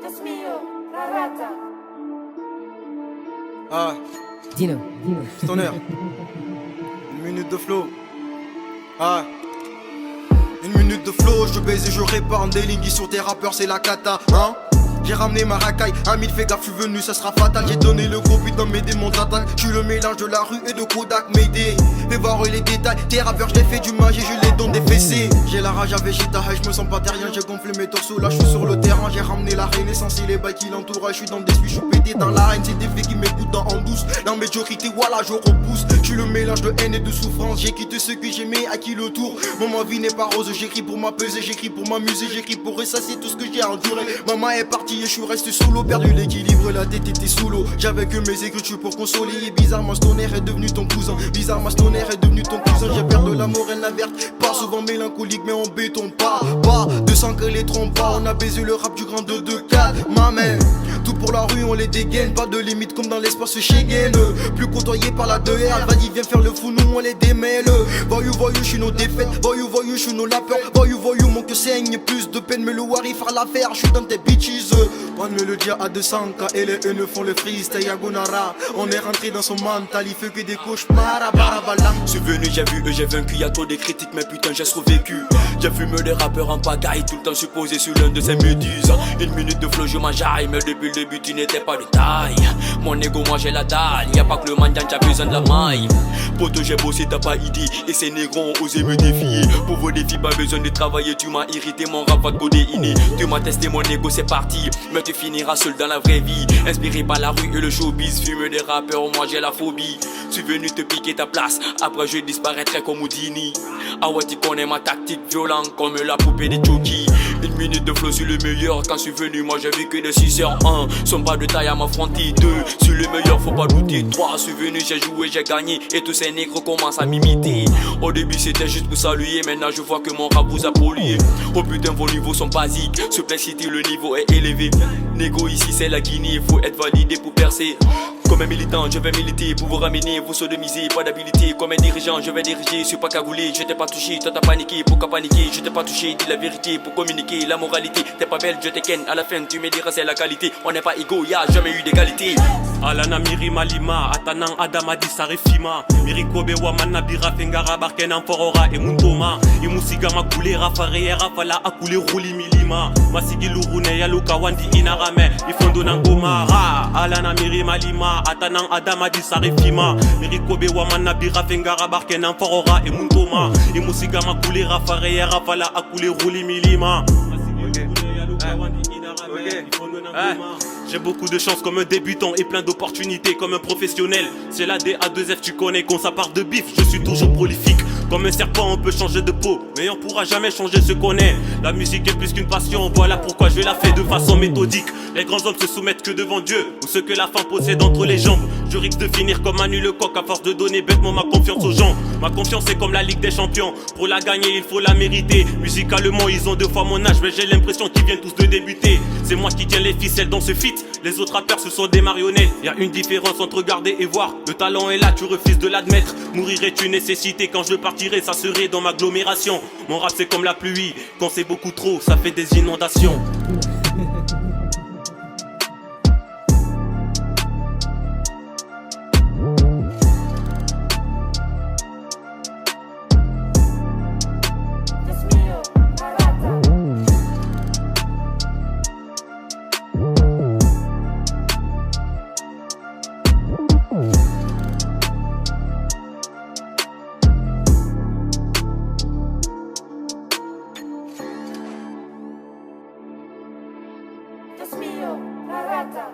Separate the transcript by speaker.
Speaker 1: Dios mío, la rata.
Speaker 2: Ah,
Speaker 3: Dino.
Speaker 2: tonnerre. Une minute de flow. Ah. Une minute de flow, je baise et je répare des lignes sur tes rappeurs, c'est la cata, hein. J'ai ramené ma racaille, Hamid fais gaffe, je suis venu, ça sera fatal. J'ai donné le gros beat dans mes démons d'attaque. Je suis le mélange de la rue et de Kodak Mayday. Fais voir les détails, tes rappeurs, je les fais du magie, je les donne des fessées. J'ai la rage avec Vegeta, je me sens pas terrien, j'ai gonflé mes torsos, là je suis sur le terrain. J'ai ramené la renaissance et les bails qui l'entourent. Je suis dans des suites, je suis pété dans la haine, c'est des faits qui m'écoutent en douce. Dans majorité, voilà, je repousse. Je suis le mélange de haine et de souffrance. J'ai quitté ceux que j'aimais, à qui le tour. Bon, ma vie n'est pas rose, j'écris pour m'apaiser, j'écris pour m'amuser, j'écris pour ressasser tout ce que j'ai enduré. Maman est partie et je suis resté solo, perdu l'équilibre, la tête était sous l'eau. J'avais que mes écritures pour consoler. Et bizarrement, Stoner est devenu ton cousin. Bizarrement, Stoner est devenu ton cousin. J'ai perdu la morale, la verte. Pas souvent mélancolique, mais en béton. Pas de sang que les trompes pas. On a baisé le rap du grand 2-2-4. Ma mère, tout pour la rue, on les dégaine. Pas de limite comme dans l'espace Schengen. Plus côtoyé par la 2R. Vas-y, viens faire le fou, nous on les démêle. Voyou, je suis nos défaites. Voyou, je suis nos lapeurs. Voyou, mon que saigne. Plus de peine, mais le wari faire l'affaire. Je suis dans tes bitches. On me le dit à 200K et les ne font le freestyle Yagunara. On est rentré dans son mental, il fait que des cauchemars.
Speaker 4: Je suis venu, j'ai vu, j'ai vaincu. Y'a trop de critiques, mais putain, j'ai survécu. J'ai fumé des rappeurs en pagaille, tout le temps supposé sur l'un de ces méduses. Une minute de flow, je m'enjaille, mais depuis le début, tu n'étais pas de taille. Mon ego, moi j'ai la dalle. Y'a pas que le mendiant, t'as besoin de la maille. Poto, j'ai bossé, t'as pas idée. Et ces négros ont osé me défier. Pour vos défis, pas besoin de travailler. Tu m'as irrité, mon rap va te codéiner. Tu m'as testé, mon ego, c'est parti. Mais tu finiras seul dans la vraie vie. Inspiré par la rue et le showbiz. Fume des rappeurs, moi j'ai la phobie. Je suis venu te piquer ta place. Après je disparaîtrai comme Houdini. Ah ouais, tu connais ma tactique violente comme la poupée des Chucky. Une minute de flow sur le meilleur. Quand je suis venu, moi j'ai vu que des 6 heures. 1, sont pas de taille à m'affronter. 2, sur le meilleur, faut pas douter. 3, je suis venu, j'ai joué, j'ai gagné. Et tous ces négros commencent à m'imiter. Au début c'était juste pour saluer. Maintenant je vois que mon rap vous a pollué. Oh putain, vos niveaux sont basiques. Sur Play City, le niveau est élevé. Négo ici c'est la Guinée, faut être validé pour percer. Comme un militant, je vais militer pour vous ramener, vous sodomiser, pas d'habilité. Comme un dirigeant, je vais diriger, je suis pas cagoulé, je t'ai pas touché, toi t'as paniqué, pourquoi paniquer, je t'ai pas touché, dis la vérité pour communiquer, la moralité, t'es pas belle, je t'ai ken, à la fin tu me diras c'est la qualité, on n'est pas égaux, y'a jamais eu d'égalité.
Speaker 5: Alana miri malima, atanan adamadi sarefima, miri kobe wamana bira fengara barkenan forora et muntoma, imusiga makule rafare rafala akule ruli milima, masigi lurune yaluka wandi inarame, ifondo nangoma, alana miri malima, atanan adamadi sarefima, miri kobe wamana bira fengara barkenan forora et muntoma, imusiga makule rafare rafala akule ruli milima. J'ai beaucoup de chance comme un débutant et plein d'opportunités comme un professionnel. C'est la DA2F, tu connais, quand ça part de bif, je suis toujours prolifique. Comme un serpent, on peut changer de peau, mais on pourra jamais changer ce qu'on est. La musique est plus qu'une passion, voilà pourquoi je la fais de façon méthodique. Les grands hommes se soumettent que devant Dieu, ou ce que la femme possède entre les jambes. Je risque de finir comme Manu Lecoq à force de donner bêtement ma confiance aux gens. Ma confiance est comme la Ligue des Champions, pour la gagner il faut la mériter. Musicalement ils ont 2 fois mon âge, mais j'ai l'impression qu'ils viennent tous de débuter. C'est moi qui tiens les ficelles dans ce feat, les autres rappeurs ce sont des marionnettes. Y'a une différence entre regarder et voir, le talent est là, tu refuses de l'admettre. Mourir est une nécessité, quand je partirai ça serait dans ma agglomération. Mon rap c'est comme la pluie, quand c'est beaucoup trop ça fait des inondations.
Speaker 1: Dios mío, la rata. Dios mío, la rata.